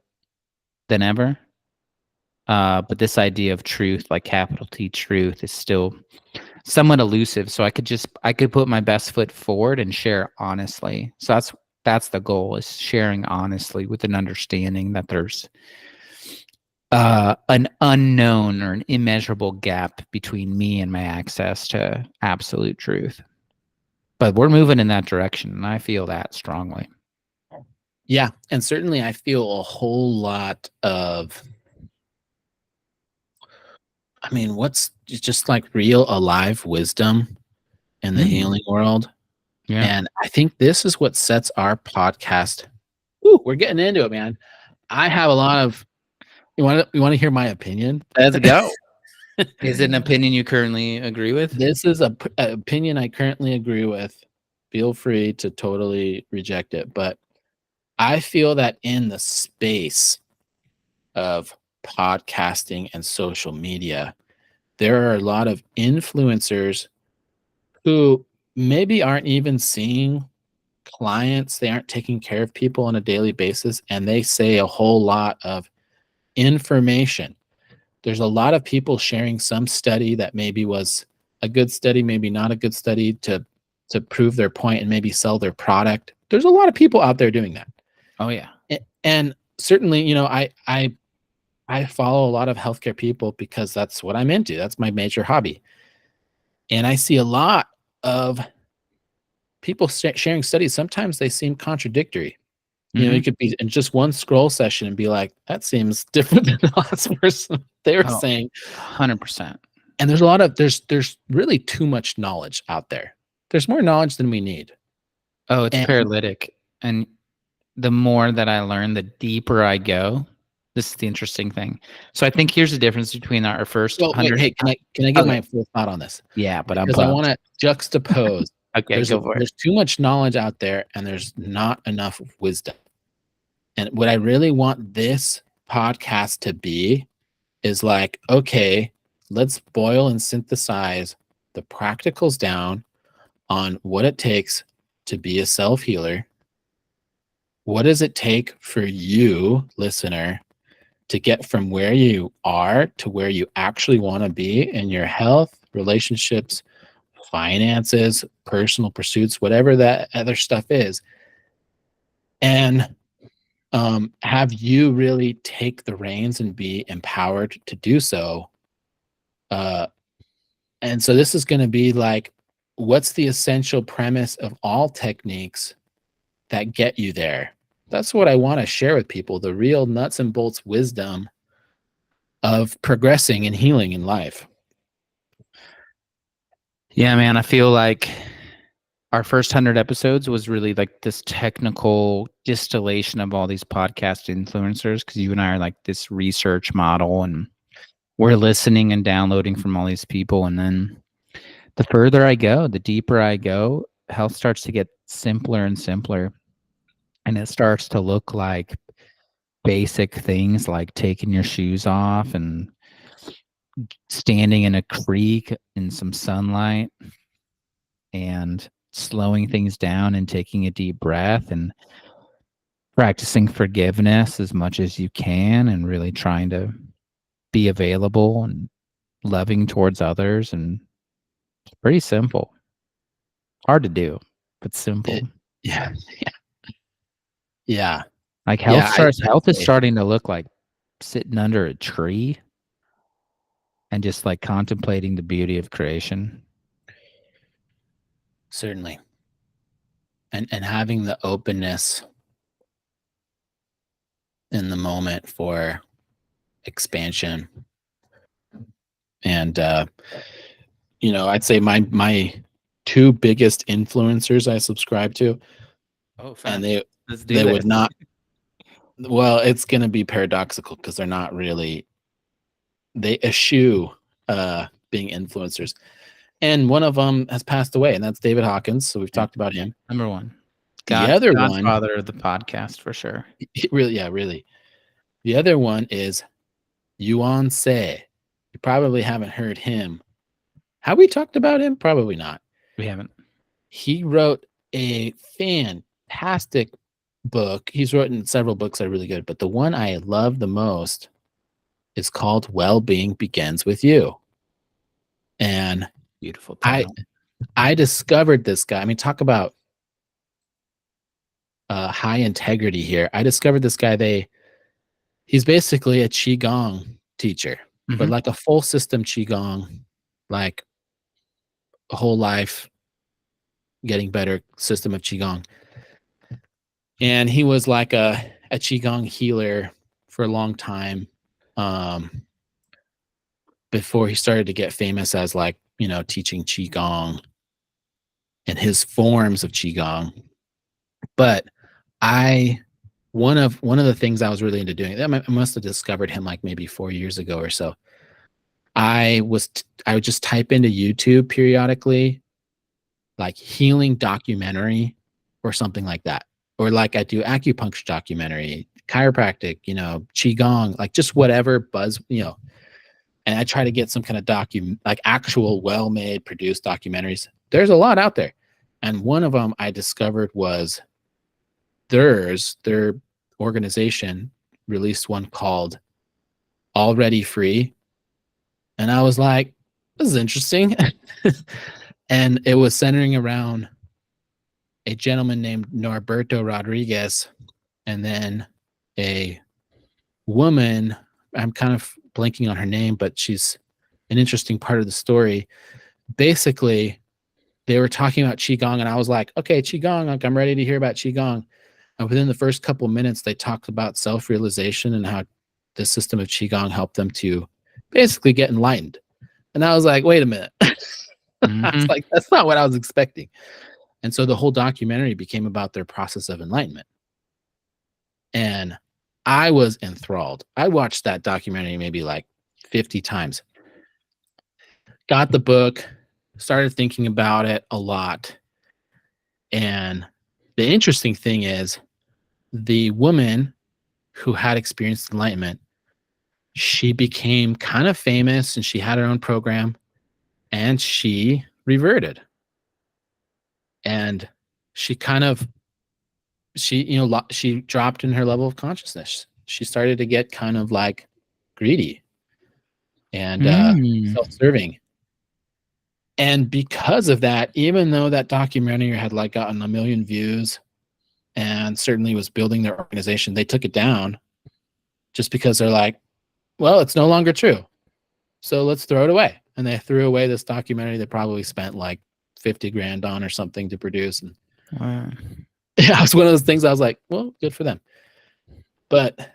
than ever. But this idea of truth, like capital T truth, is still somewhat elusive. So I could put my best foot forward and share honestly. So that's the goal, is sharing honestly with an understanding that there's an unknown or an immeasurable gap between me and my access to absolute truth. But we're moving in that direction, and I feel that strongly. Yeah. And certainly I feel a whole lot of, what's just like real alive wisdom in the healing world. Yeah. And I think this is what sets our podcast. Ooh, we're getting into it, man. I have a lot of, you want to hear my opinion? Let's go. Is it an opinion you currently agree with? This is an opinion I currently agree with. Feel free to totally reject it. But I feel that in the space of podcasting and social media, there are a lot of influencers who maybe aren't even seeing clients. They aren't taking care of people on a daily basis, and they say a whole lot of information. There's a lot of people sharing some study that maybe was a good study, maybe not a good study, to prove their point and maybe sell their product. There's a lot of people out there doing that. Oh yeah. And certainly, I follow a lot of healthcare people because that's what I'm into. That's my major hobby. And I see a lot of people sharing studies. Sometimes they seem contradictory. You know, you Mhm. could be in just one scroll session and be like, that seems different than the last person they were Oh, saying. 100%. And there's a lot of there's really too much knowledge out there. There's more knowledge than we need. Oh, it's And paralytic, and the more that I learn, the deeper I go. This is the interesting thing. So I think here's the difference between our first well, wait, 100. hey, can I give Okay. my full thought on this? Yeah, but I'm Because I want pumped. to juxtapose. Okay, go for it. There's too much knowledge out there, and there's not enough wisdom. And what I really want this podcast to be is like, okay, let's boil and synthesize the practicals down on what it takes to be a self healer. What does it take for you, listener, to get from where you are to where you actually want to be in your health, relationships, finances, personal pursuits, whatever that other stuff is? And have you really take the reins and be empowered to do so? Uh, and so this is going to be like, what's the essential premise of all techniques that get you there? That's what I want to share with people, the real nuts and bolts wisdom of progressing and healing in life. Yeah, man, I feel like our first 100 episodes was really like this technical distillation of all these podcast influencers, because you and I are like this research model, and we're listening and downloading from all these people. And then the further I go, the deeper I go, health starts to get simpler and simpler. And it starts to look like basic things like taking your shoes off and standing in a creek in some sunlight and slowing things down and taking a deep breath and practicing forgiveness as much as you can and really trying to be available and loving towards others. And it's pretty simple. Hard to do, but simple. Yeah, yeah, Like yeah. health is starting to look like sitting under a tree and just like contemplating the beauty of creation. Certainly, and having the openness in the moment for expansion. And I'd say my two biggest influencers I subscribe to, Oh, and fun. Let's do they this. would not. Well, it's going to be paradoxical because they're not really. They eschew being influencers, and one of them has passed away, and that's David Hawkins. So we've talked about him. Number one. The other one, Godfather of the podcast for sure. really, yeah, really. The other one is Yuan Se. You probably haven't heard him. Have we talked about him? Probably not. We haven't. He wrote a fantastic book. He's written several books that are really good, but the one I love the most is called Well-Being Begins With You. And Beautiful I title. I discovered this guy. I mean, talk about high integrity here. I discovered this guy. He's basically a qigong teacher, but Mhm. like a full system qigong, like a whole life getting better system of qigong. And he was like a qigong healer for a long time, before he started to get famous as like, teaching qigong and his forms of qigong. But I one of the things I was really into doing, I must have discovered him like maybe 4 years ago or so. I would just type into YouTube periodically, like healing documentary or something like that. Or like I do acupuncture documentary, chiropractic, qigong, like just whatever buzz, and I try to get some kind of like actual well-made produced documentaries. There's a lot out there. And one of them I discovered was their organization released one called Already Free. And I was like, this is interesting. And it was centering around a gentleman named Norberto Rodriguez and then a woman. I'm kind of blanking on her name, but she's an interesting part of the story. basically they were talking about Qigong, and I was like, okay, Qigong, like I'm ready to hear about Qigong. And within the first couple minutes, they talked about self-realization and how the system of Qigong helped them to basically get enlightened. And I was like, wait a minute. I was like, that's not what I was expecting. And so the whole documentary became about their process of enlightenment. And I was enthralled. I watched that documentary maybe like 50 times. Got the book, started thinking about it a lot. And the interesting thing is the woman who had experienced enlightenment, she became kind of famous and she had her own program and she reverted. And she kind of, she dropped in her level of consciousness. She started to get kind of like greedy and self-serving. And because of that, even though that documentary had like gotten 1 million views and certainly was building their organization, they took it down just because they're like, well, it's no longer true. So let's throw it away. And they threw away this documentary they probably spent like 50 grand on or something to produce. And Wow. yeah, it was one of those things I was like, well, good for them. But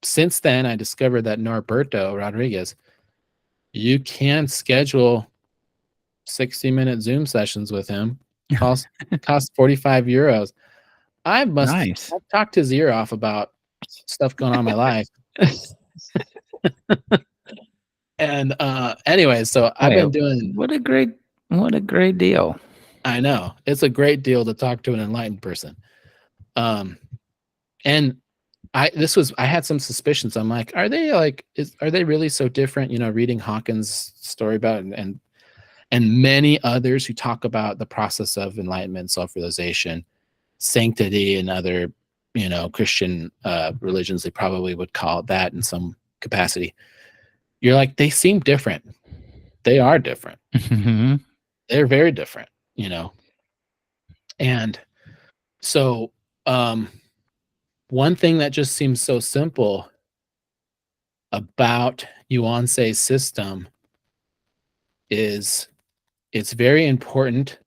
since then, I discovered that Norberto Rodriguez, you can schedule 60-minute Zoom sessions with him. Cost 45 euros. I've talked his ear off about stuff going on in my life. And anyway, so I've been doing what a great deal. I know. It's a great deal to talk to an enlightened person. And I had some suspicions. I'm like, are they really so different? You know, reading Hawkins' story about and many others who talk about the process of enlightenment, self-realization, sanctity, and other, you know, Christian religions, they probably would call it that in some capacity. You're like, they seem different. They are different. Mm-hmm. They're very different, you know. And so one thing that just seems so simple about Yuan Tse's system is it's very important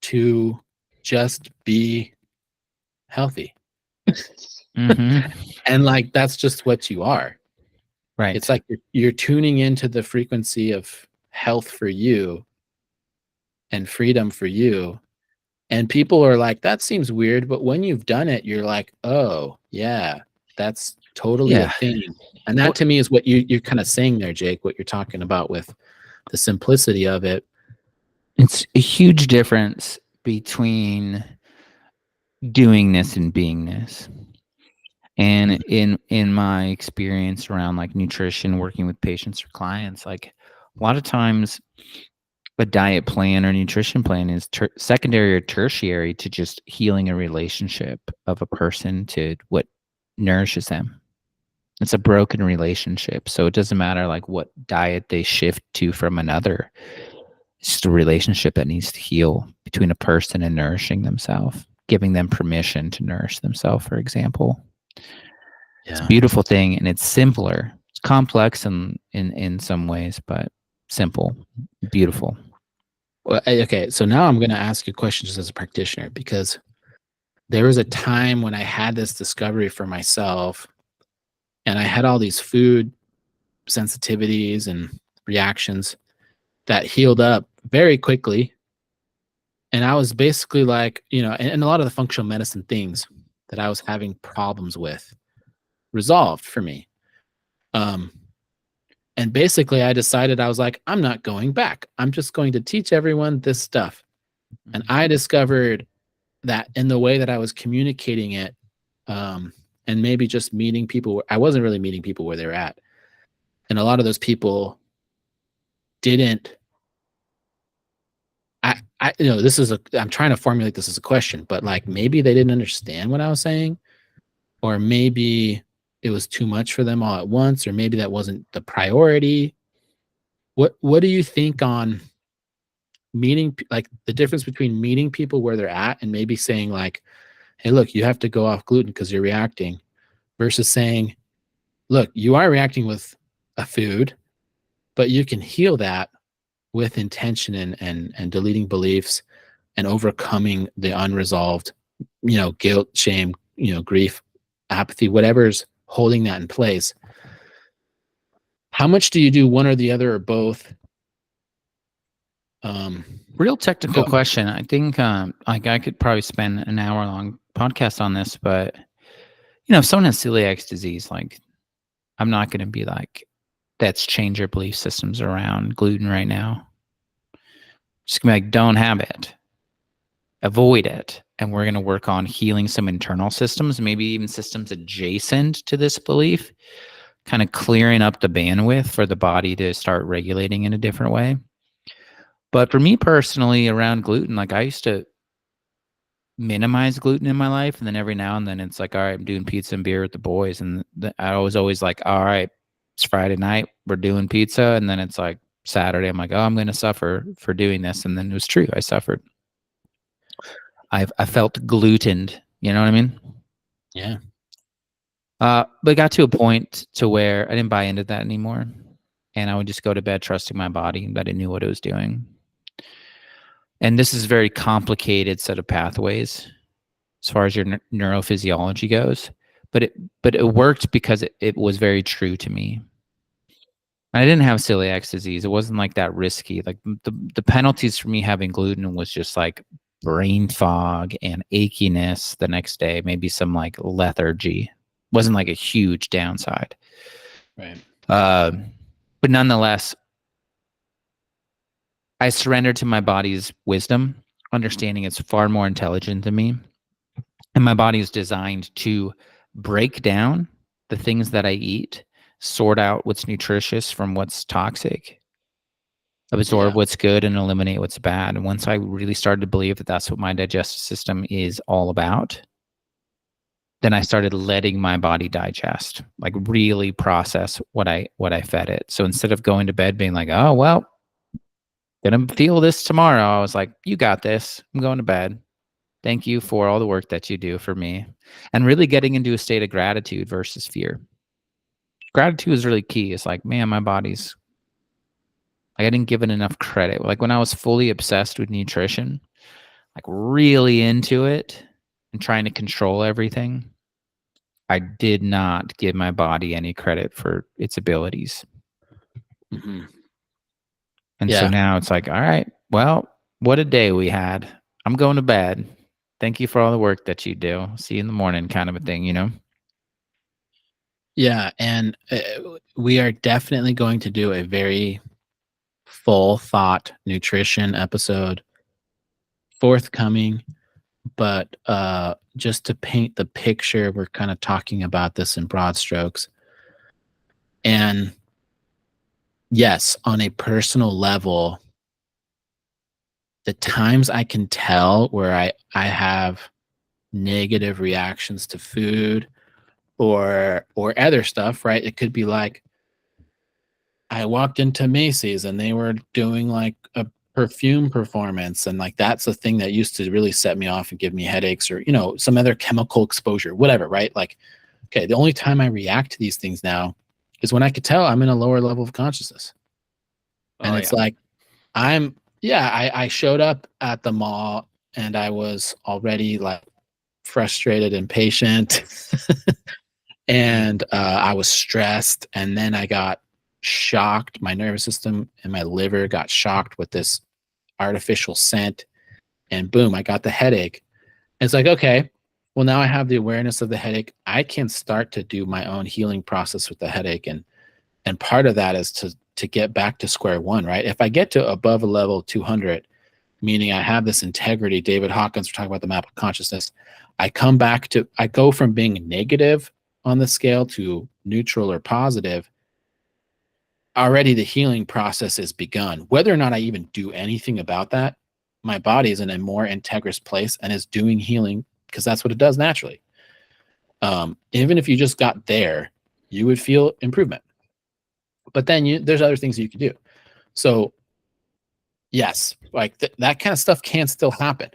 to just be healthy. Mm-hmm. And like, that's just what you are. Right. It's like you're tuning into the frequency of health for you and freedom for you. And people are like, that seems weird. But when you've done it, you're like, oh, yeah, that's totally a thing. And that to me is what you're kind of saying there, Jake, what you're talking about with the simplicity of it. It's a huge difference between doingness and beingness. And in my experience around like nutrition, working with patients or clients, like a lot of times a diet plan or nutrition plan is secondary or tertiary to just healing a relationship of a person to what nourishes them. It's a broken relationship. So it doesn't matter like what diet they shift to from another. It's just a relationship that needs to heal between a person and nourishing themselves, giving them permission to nourish themselves, for example. Yeah. It's a beautiful thing, and it's simpler. It's complex in some ways, but simple, beautiful. Well, okay, so now I'm going to ask you a question just as a practitioner, because there was a time when I had this discovery for myself, and I had all these food sensitivities and reactions that healed up very quickly. And I was basically like, you know, and a lot of the functional medicine things that I was having problems with resolved for me. And basically I decided, I was like, I'm not going back. I'm just going to teach everyone this stuff. And I discovered that in the way that I was communicating it, and maybe just meeting people, I wasn't really meeting people where they're at. And a lot of those people didn't, you know, I'm trying to formulate this as a question, but like maybe they didn't understand what I was saying, or maybe it was too much for them all at once, or maybe that wasn't the priority. What do you think on meeting, like the difference between meeting people where they're at and maybe saying like, hey, look, you have to go off gluten because you're reacting, versus saying, look, you are reacting with a food, but you can heal that with intention and deleting beliefs and overcoming the unresolved, guilt, shame, grief, apathy, whatever's holding that in place. How much do you do one or the other or both? Real technical Go. question. I think like I could probably spend an hour long podcast on this, but if someone has celiac disease, like I'm not going to be like, let's change your belief systems around gluten right now. Just gonna be like, don't have it, avoid it, and we're going to work on healing some internal systems, maybe even systems adjacent to this belief, kind of clearing up the bandwidth for the body to start regulating in a different way. But for me personally, around gluten, like I used to minimize gluten in my life, and then every now and then it's like, all right, I'm doing pizza and beer with the boys, and I was always like, all right, it's Friday night, we're doing pizza, and then it's like Saturday, I'm like, oh, I'm going to suffer for doing this, and then it was true, I suffered. I felt glutened, you know what I mean? Yeah. But it got to a point to where I didn't buy into that anymore, and I would just go to bed trusting my body that it knew what it was doing. And this is a very complicated set of pathways as far as your neurophysiology goes, but it worked because it was very true to me. I didn't have celiac disease. It wasn't like that risky. Like the penalties for me having gluten was just like brain fog and achiness the next day, maybe some like lethargy. Wasn't like a huge downside. Right. But nonetheless, I surrendered to my body's wisdom, understanding it's far more intelligent than me. And my body is designed to break down the things that I eat, sort out what's nutritious from what's toxic, absorb what's good, and eliminate what's bad. And once I really started to believe that that's what my digestive system is all about, then I started letting my body digest, like really process what I fed it. So instead of going to bed being like, oh, well, gonna feel this tomorrow, I was like, you got this. I'm going to bed. Thank you for all the work that you do for me. And really getting into a state of gratitude versus fear. Gratitude is really key. It's like, man, my body's like, I didn't give it enough credit. Like when I was fully obsessed with nutrition, like really into it and trying to control everything, I did not give my body any credit for its abilities. Mm-hmm. And so now it's like, all right, well, what a day we had. I'm going to bed. Thank you for all the work that you do. See you in the morning, kind of a thing, Yeah. And we are definitely going to do a very full thought nutrition episode forthcoming. But just to paint the picture, we're kind of talking about this in broad strokes. And yes, on a personal level, the times I can tell where I have negative reactions to food or other stuff, right? It could be like I walked into Macy's and they were doing like a perfume performance, and like that's a thing that used to really set me off and give me headaches, or some other chemical exposure, whatever, right? Like, okay, the only time I react to these things now is when I could tell I'm in a lower level of consciousness. And it's like I showed up at the mall and I was already like frustrated, impatient, and I was stressed. And then I got shocked. My nervous system and my liver got shocked with this artificial scent. And boom, I got the headache. And it's like, okay, well, now I have the awareness of the headache. I can start to do my own healing process with the headache. And part of that is to get back to square one, right? If I get to above a level 200, meaning I have this integrity, David Hawkins, we're talking about the map of consciousness, I go from being negative on the scale to neutral or positive. Already the healing process has begun. Whether or not I even do anything about that, my body is in a more integrous place and is doing healing because that's what it does naturally. Even if you just got there, you would feel improvement. But then there's other things you can do. So yes, like that kind of stuff can still happen.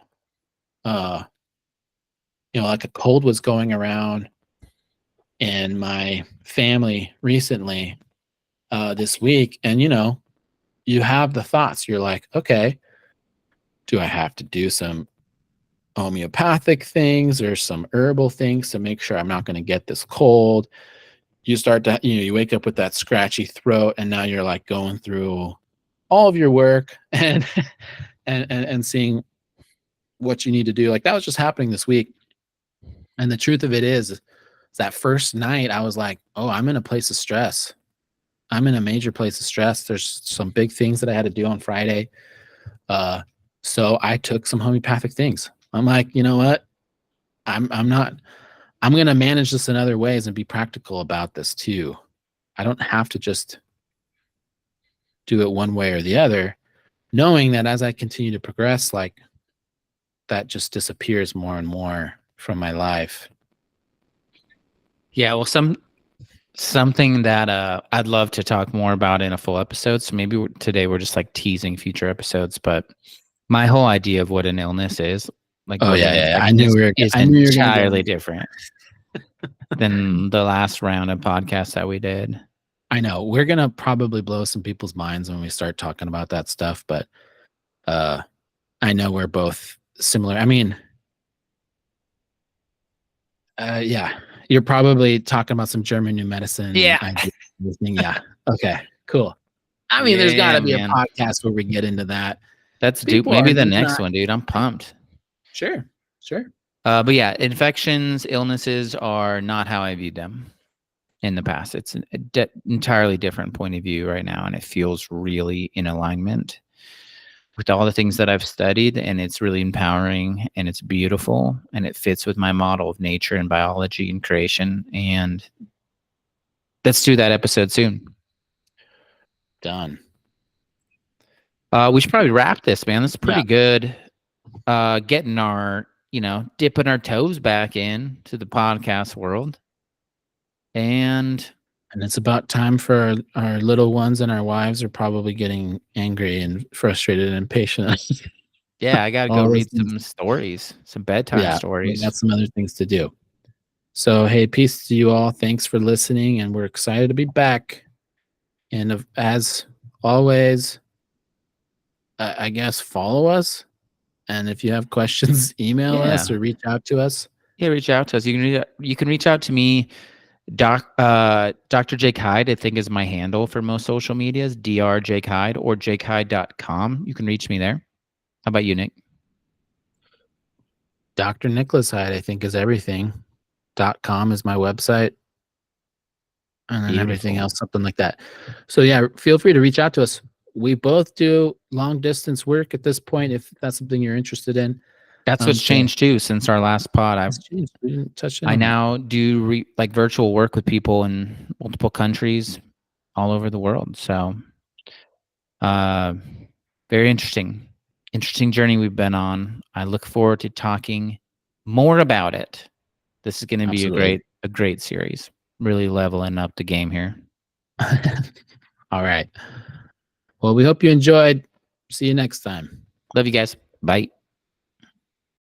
Like a cold was going around in my family recently, this week, and you have the thoughts. You're like, okay, do I have to do some homeopathic things or some herbal things to make sure I'm not going to get this cold? You start to, you wake up with that scratchy throat, and now you're like going through all of your work and and seeing what you need to do. Like that was just happening this week. And the truth of it is that first night I was like, oh, I'm in a place of stress. I'm in a major place of stress. There's some big things that I had to do on Friday. So I took some homeopathic things. I'm like, you know what? I'm going to manage this in other ways and be practical about this too. I don't have to just do it one way or the other, knowing that as I continue to progress, like that just disappears more and more from my life. Yeah, well, something that I'd love to talk more about in a full episode. So maybe today we're just like teasing future episodes. But my whole idea of what an illness is, like, oh what yeah, I knew is entirely different than the last round of podcasts that we did. I know we're gonna probably blow some people's minds when we start talking about that stuff, but I know we're both similar. I mean, yeah, you're probably talking about some German new medicine. Yeah. Yeah. Okay. Cool. I mean, there's got to be a podcast where we get into that. That's maybe the next one, dude. I'm pumped. Sure. But yeah, infections, illnesses are not how I viewed them in the past. It's an entirely different point of view right now, and it feels really in alignment with all the things that I've studied, and it's really empowering, and it's beautiful, and it fits with my model of nature and biology and creation. And let's do that episode soon. Done. We should probably wrap this, man. This is pretty good. Getting our, dipping our toes back in to the podcast world. And it's about time for our little ones, and our wives are probably getting angry and frustrated and impatient. Yeah, I got to go read some stories, some bedtime stories. We got some other things to do. So, hey, peace to you all. Thanks for listening, and we're excited to be back. And as always, I guess follow us. And if you have questions, email us or reach out to us. Yeah, reach out to us. You can reach out to me. Dr. Jake Hyde, I think, is my handle for most social medias. Dr. Jake Hyde or jakehyde.com. You can reach me there. How about you, Nick? Dr. Nicholas Hyde, I think, is everything. .com is my website. And then everything else, something like that. So yeah, feel free to reach out to us. We both do long distance work at this point, if that's something you're interested in. That's what's changed too since our last pod. I now do virtual work with people in multiple countries all over the world. So very interesting journey we've been on. I look forward to talking more about it. This is going to be a great series. Really leveling up the game here. All right. Well, we hope you enjoyed. See you next time. Love you guys. Bye.